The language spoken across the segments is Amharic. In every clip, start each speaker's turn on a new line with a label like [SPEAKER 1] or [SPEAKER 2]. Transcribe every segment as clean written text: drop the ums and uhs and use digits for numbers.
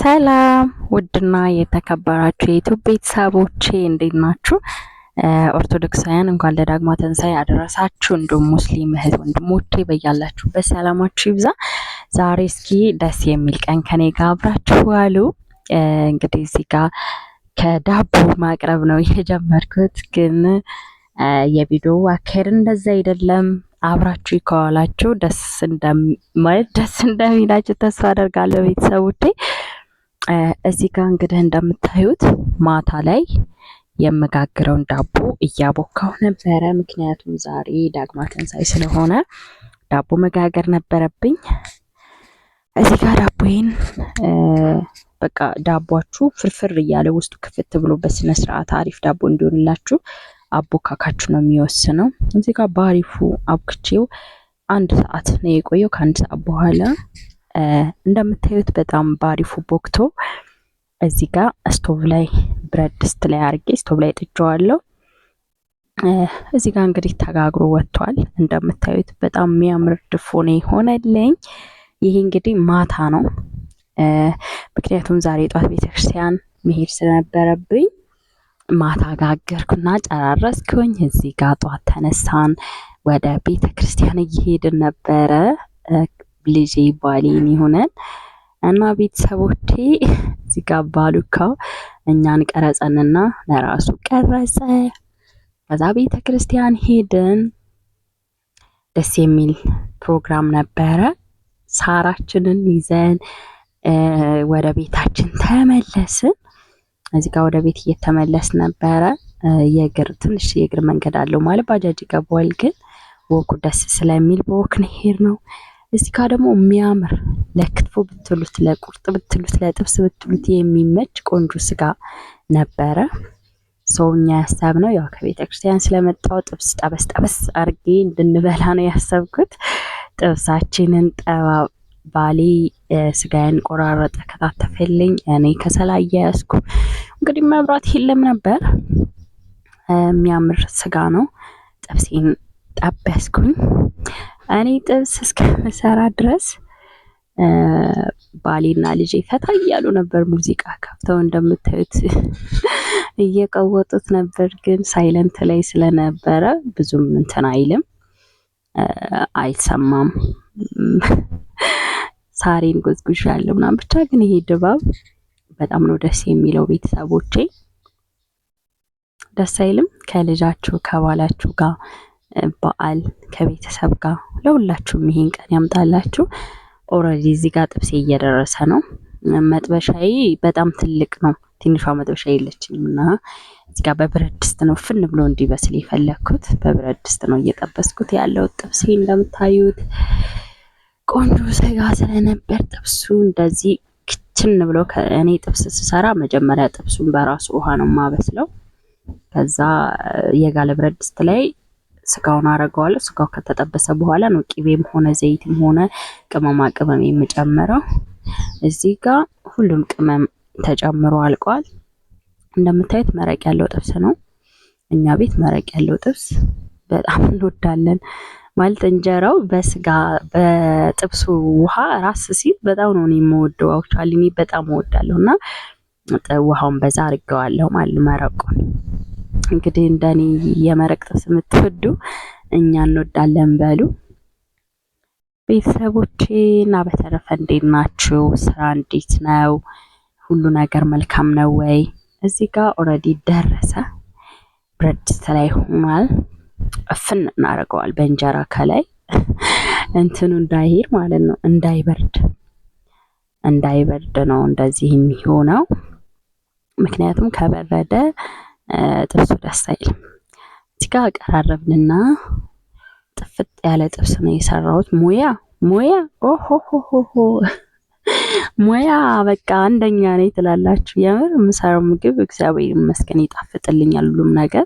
[SPEAKER 1] ሰላም ውድና የተከበራችሁ የዩቲዩብ ቤተሰቦቼ እንዴት ናችሁ? ኦርቶዶክሳውያን እንኳን ለዳግማ ትንሣኤ አደረሳችሁ። እንዲሁም ሙስሊም እህት ወንድሞቼ በያላችሁበት ሰላማችሁ ይብዛ። ዛሬ እስኪ ደስ የሚል ቀን ከኔ ጋር አብራችሁ ዋሉ። እንግዲህ እዚህ ጋር ከዳቦ ማቅረብ ነው የጀመርኩት፣ ግን የቪዲዮ አካሄድ እንደዛ አይደለም። አብራችሁ ከዋላችሁ ደስ እንደሚላችሁ ተስፋ አደርጋለሁ ቤተሰቦቼ። እዚህ ጋር እንግዲህ እንደምታዩት ማታ ላይ የምጋግረውን ዳቦ እያቦካው ነበረ። ምክንያቱም ዛሬ ዳግማ ትንሣኤ ስለሆነ ዳቦ መጋገር ነበረብኝ። እዚህ ጋር ዳቦዬን በቃ ዳቧችሁ ፍርፍር እያለ ውስጡ ክፍት ብሎ በስነ ስርዓት አሪፍ ዳቦ እንዲሆንላችሁ አቦካካችሁ ነው የሚወስነው። እዚህ ጋር ባሪፉ አብክቼው 1 ሰዓት ነው የቆየው። ከ1 ሰዓት በኋላ እንደምታዩት በጣም ባሪፉ ቦክቶ እዚህ ጋር ስቶቭ ላይ ብረት ድስት ላይ አርጌ ስቶቭ ላይ ጥጄዋለሁ። እዚህ ጋር እንግዲህ ተጋግሮ ወጥቷል። እንደምታዩት በጣም የሚያምር ድፎ ነው የሆነልኝ። ይሄ እንግዲህ ማታ ነው፣ ምክንያቱም ዛሬ ጧት ቤተክርስቲያን መሄድ ስለነበረብኝ ማታ ጋገርኩና ጨራረስኩኝ። እዚህ ጋር ጧት ተነሳን፣ ወደ ቤተ ክርስቲያን እየሄድን ነበረ። ልጄ ባሌን ይሆነን እና ቤተሰቦቼ እዚህ ጋር ባሉካው እኛን ቀረጸንና ለራሱ ቀረጸ። ከዛ ቤተ ክርስቲያን ሄድን። ደስ የሚል ፕሮግራም ነበረ። ሳራችንን ይዘን ወደ ቤታችን ተመለስን። እዚህ ጋር ወደ ቤት እየተመለስ ነበረ። ትንሽ የእግር መንገድ አለው ማለት ባጃጅ ይገባዋል፣ ግን ወኩ ደስ ስለሚል በወክ ነው የሄድነው። እዚህ ጋር ደግሞ የሚያምር ለክትፎ ብትሉት፣ ለቁርጥ ብትሉት፣ ለጥብስ ብትሉት የሚመች ቆንጆ ስጋ ነበረ። ሰውኛ ያሰብነው ያው ከቤተ ክርስቲያን ስለመጣው ጥብስ ጠበስ አርጌ እንድንበላ ነው ያሰብኩት። ጥብሳችንን ባሌ ስጋዬን ቆራረጠ፣ ከታተፈልኝ። እኔ ከሰላየ ያስኩ እንግዲህ መብራት የለም ነበር። የሚያምር ስጋ ነው። ጥብሴን ጠበስኩኝ። እኔ ጥብስ እስከመሰራ ድረስ ባሌና ልጄ ፈታ እያሉ ነበር። ሙዚቃ ከፍተው እንደምታዩት እየቀወጡት ነበር፣ ግን ሳይለንት ላይ ስለነበረ ብዙም እንትን አይልም፣ አይሰማም። ሳሬን ጎዝጉዣለሁ ምናምን። ብቻ ግን ይሄ ድባብ በጣም ነው ደስ የሚለው ቤተሰቦቼ። ደስ አይልም? ከልጃችሁ ከባላችሁ ጋር በዓል ከቤተሰብ ጋር ለሁላችሁም ይሄን ቀን ያምጣላችሁ። ኦልሬዲ እዚህ ጋር ጥብሴ እየደረሰ ነው። መጥበሻዬ በጣም ትልቅ ነው፣ ትንሿ መጥበሻ የለችኝም እና እዚህ ጋር በብረት ድስት ነው ፍን ብሎ እንዲበስል የፈለኩት። በብረት ድስት ነው እየጠበስኩት ያለው ጥብሴ። እንደምታዩት ቆንጆ ስጋ ስለነበር ጥብሱ እንደዚህ ክችን ብሎ እኔ ጥብስ ስሰራ መጀመሪያ ጥብሱን በራሱ ውሃ ነው ማበስለው። ከዛ የጋለ ብረት ድስት ላይ ስጋውን አረጋዋለሁ። ስጋው ከተጠበሰ በኋላ ነው ቅቤም ሆነ ዘይትም ሆነ ቅመማ ቅመም የምጨምረው። እዚህ ጋር ሁሉም ቅመም ተጨምሮ አልቋል። እንደምታዩት መረቅ ያለው ጥብስ ነው። እኛ ቤት መረቅ ያለው ጥብስ በጣም እንወዳለን። ማለት እንጀራው በስጋ በጥብሱ ውሃ ራስ ሲል በጣም ነው የምወደው። አክቹአሊ እኔ በጣም እወዳለሁና ውሃውን በዛ አድርገዋለሁ ማለት መረቁን። እንግዲህ እንደኔ የመረቅ ጥብስ የምትወዱ እኛ እንወዳለን በሉ ቤተሰቦቼ። እና በተረፈ እንዴት ናችሁ? ስራ እንዴት ነው? ሁሉ ነገር መልካም ነው ወይ? እዚህ ጋር ኦልሬዲ ደረሰ፣ ብረት ድስት ላይ ሆኗል። እፍን እናደርገዋል በእንጀራ ከላይ እንትኑ እንዳይሄድ ማለት ነው፣ እንዳይበርድ ነው እንደዚህ የሚሆነው። ምክንያቱም ከበረደ ጥብሱ ደስ አይልም። እዚህ ጋር አቀራረብንና ጥፍጥ ያለ ጥብስ ነው የሰራሁት። ሙያ ኦሆሆሆ ሙያ በቃ አንደኛ ነኝ ትላላችሁ። የምር የምሰራው ምግብ እግዚአብሔር ይመስገን ይጣፍጥልኛል ሁሉም ነገር።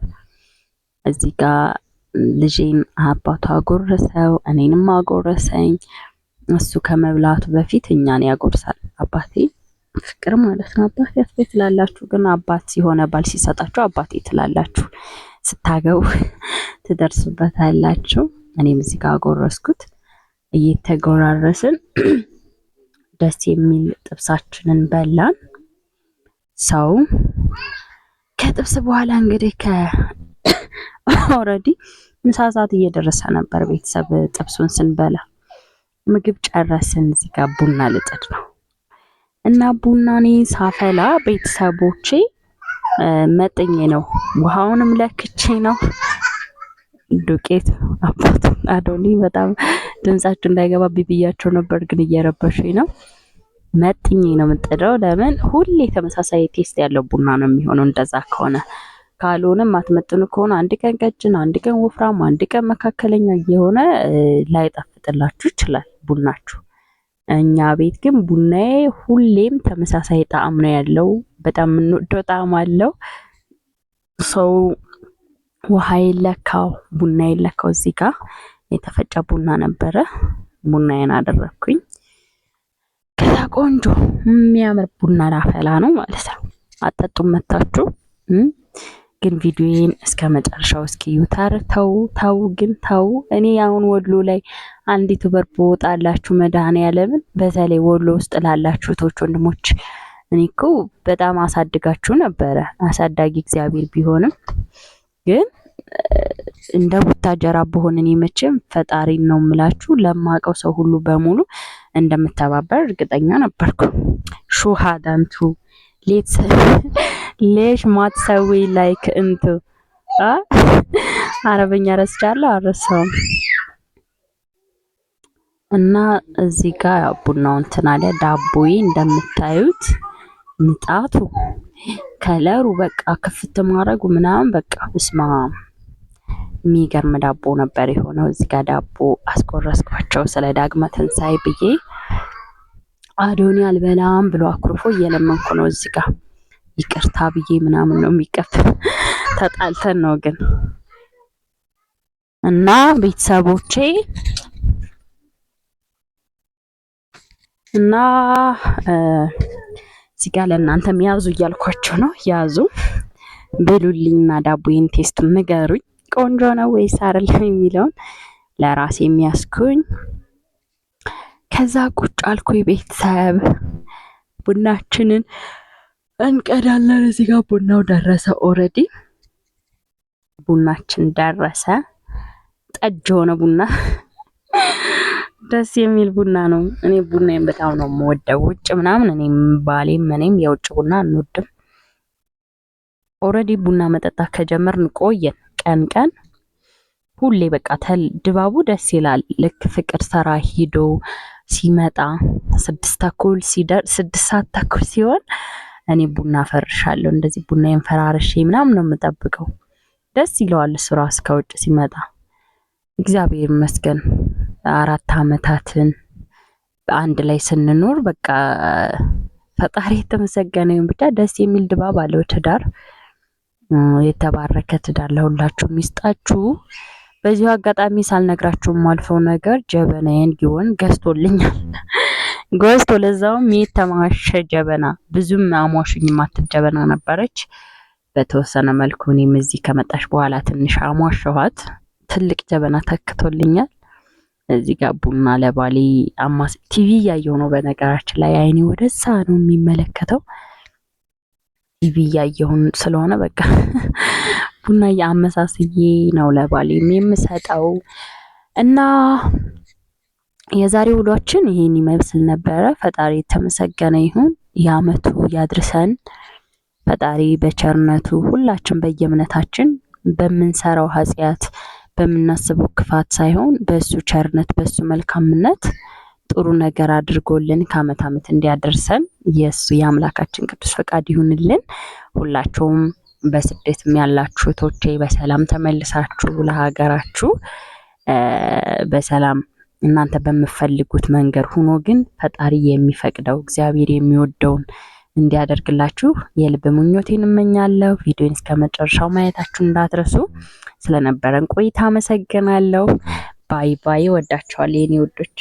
[SPEAKER 1] እዚህ ጋር ልጄን አባቷ አጎረሰው፣ እኔንም አጎረሰኝ። እሱ ከመብላቱ በፊት እኛን ያጎርሳል አባቴ። ፍቅር ማለት ነው። አባቴ አትበይ ትላላችሁ፣ ግን አባት ሲሆነ ባል ሲሰጣችሁ አባቴ ትላላችሁ። ስታገቡ ትደርሱበታላችሁ። እኔም እዚህ ጋር አጎረስኩት። እየተጎራረስን ደስ የሚል ጥብሳችንን በላን። ሰው ከጥብስ በኋላ እንግዲህ ኦልሬዲ ምሳ ሰዓት እየደረሰ ነበር። ቤተሰብ ጥብሱን ስንበላ ምግብ ጨረስን። እዚህ ጋር ቡና ልጥድ ነው እና ቡና እኔ ሳፈላ ቤተሰቦቼ መጥኜ ነው፣ ውሃውንም ለክቼ ነው። ዱቄት አባቱ አዶኒ በጣም ድምጻችሁ እንዳይገባ ብያቸው ነበር፣ ግን እየረበሹኝ ነው። መጥኜ ነው የምጥደው። ለምን ሁሌ ተመሳሳይ ቴስት ያለው ቡና ነው የሚሆነው እንደዛ ከሆነ። ካልሆነም አትመጥኑ ከሆነ አንድ ቀን ቀጭን፣ አንድ ቀን ወፍራም፣ አንድ ቀን መካከለኛ እየሆነ ላይጣፍጥላችሁ ይችላል ቡናችሁ። እኛ ቤት ግን ቡናዬ ሁሌም ተመሳሳይ ጣዕም ነው ያለው። በጣም የምንወደው ጣዕም አለው። ሰው ውሃ የለካው ቡና የለካው። እዚህ ጋር የተፈጨ ቡና ነበረ። ቡናዬን አደረኩኝ። ከዛ ቆንጆ የሚያምር ቡና ላፈላ ነው ማለት ነው። አጠጡም መታችሁ። ግን ቪዲዮዬን እስከ መጨረሻው እስኪዩ። ተው ግን ተው። እኔ አሁን ወሎ ላይ አንድ ዩቲዩበር በወጣላችሁ መድኃኔዓለምን፣ በተለይ ወሎ ውስጥ ላላችሁ እህቶች ወንድሞች፣ እኔ እኮ በጣም አሳድጋችሁ ነበረ። አሳዳጊ እግዚአብሔር ቢሆንም ግን እንደ ቡታጀራ በሆነ እኔ መቼም ፈጣሪን ነው የምላችሁ ለማቀው ሰው ሁሉ በሙሉ እንደምተባበር እርግጠኛ ነበርኩ። ሹሃዳንቱ ሌሽ ማትሰዊ ላይክ እንቱ አረበኛ ረስቻለሁ አልረሳውም። እና እዚህ ጋር ቡናውን እንትን አለ። ዳቦዬ እንደምታዩት ንጣቱ፣ ከለሩ በቃ ክፍት ማድረጉ ምናምን በቃ እስማ የሚገርም ዳቦ ነበር የሆነው። እዚህ ጋር ዳቦ አስቆረስኳቸው ስለ ዳግመ ትንሣኤ ብዬ። አዶኒ አልበላም ብሎ አኩርፎ እየለመንኩ ነው። እዚህ ጋር ይቅርታ ብዬ ምናምን ነው የሚቀፍ ተጣልተን ነው ግን። እና ቤተሰቦቼ እና እዚህ ጋር ለእናንተም ያዙ እያልኳቸው ነው። ያዙ ብሉልኝና ዳቦዬን ቴስት ንገሩኝ። ቆንጆ ነው ወይስ አይደለም የሚለውን ለራሴ የሚያስኩኝ። ከዛ ቁጭ አልኩኝ። ቤተሰብ ቡናችንን እንቀዳለን። እዚህ ጋር ቡናው ደረሰ። ኦልሬዲ ቡናችን ደረሰ። ጠጅ ሆነ ቡና። ደስ የሚል ቡና ነው። እኔ ቡናዬን በጣም ነው የምወደው። ውጭ ምናምን እኔም ባሌም እኔም የውጭ ቡና አንወድም። ኦልሬዲ ቡና መጠጣት ከጀመርን ቆየን። ቀን ሁሌ በቃ ድባቡ ደስ ይላል። ልክ ፍቅር ስራ ሂዶ ሲመጣ 6 ሰዓት ተኩል ሲሆን እኔ ቡና ፈርሻለሁ። እንደዚህ ቡናዬን ፈራርሼ ምናምን ነው የምጠብቀው። ደስ ይለዋል እሱ ራስ ከውጭ ሲመጣ። እግዚአብሔር ይመስገን 4 አመታትን በአንድ ላይ ስንኖር በቃ ፈጣሪ የተመሰገነ ይሁን። ብቻ ደስ የሚል ድባብ አለው ትዳር። የተባረከ ትዳር ለሁላችሁም ይስጣችሁ። በዚሁ አጋጣሚ ሳልነግራችሁም አልፈው ነገር ጀበናዬን ጊዮን ገዝቶልኛል። ገዝቶ ለዛውም የተማሸ ጀበና፣ ብዙም አሟሹኝ ማትል ጀበና ነበረች። በተወሰነ መልኩ እኔም እዚህ ከመጣሽ በኋላ ትንሽ አሟሸኋት። ትልቅ ጀበና ተክቶልኛል። እዚህ ጋር ቡና ለባሌ ቲቪ እያየሁ ነው። በነገራችን ላይ አይኔ ወደዛ ነው የሚመለከተው። ቲቪ እያየሁን ስለሆነ በቃ ቡና እያመሳስዬ ነው ለባሌ የምሰጠው። እና የዛሬ ውሏችን ይሄን ይመስል ነበረ። ፈጣሪ የተመሰገነ ይሁን። የአመቱ ያድርሰን ፈጣሪ በቸርነቱ። ሁላችን በየእምነታችን በምንሰራው ኃጢአት በምናስበው ክፋት ሳይሆን በሱ ቸርነት በሱ መልካምነት ጥሩ ነገር አድርጎልን ከአመት አመት እንዲያደርሰን የሱ የአምላካችን ቅዱስ ፈቃድ ይሁንልን። ሁላችሁም በስደትም ያላችሁ እህቶቼ በሰላም ተመልሳችሁ ለሀገራችሁ በሰላም እናንተ በምትፈልጉት መንገድ ሆኖ ግን ፈጣሪ የሚፈቅደው እግዚአብሔር የሚወደውን እንዲያደርግላችሁ የልብ ምኞቴን እመኛለሁ። ቪዲዮን እስከመጨረሻው ማየታችሁ እንዳትረሱ። ስለነበረን ቆይታ አመሰግናለሁ። ባይ ባይ። ወዳችኋለሁ የኔ ውዶች።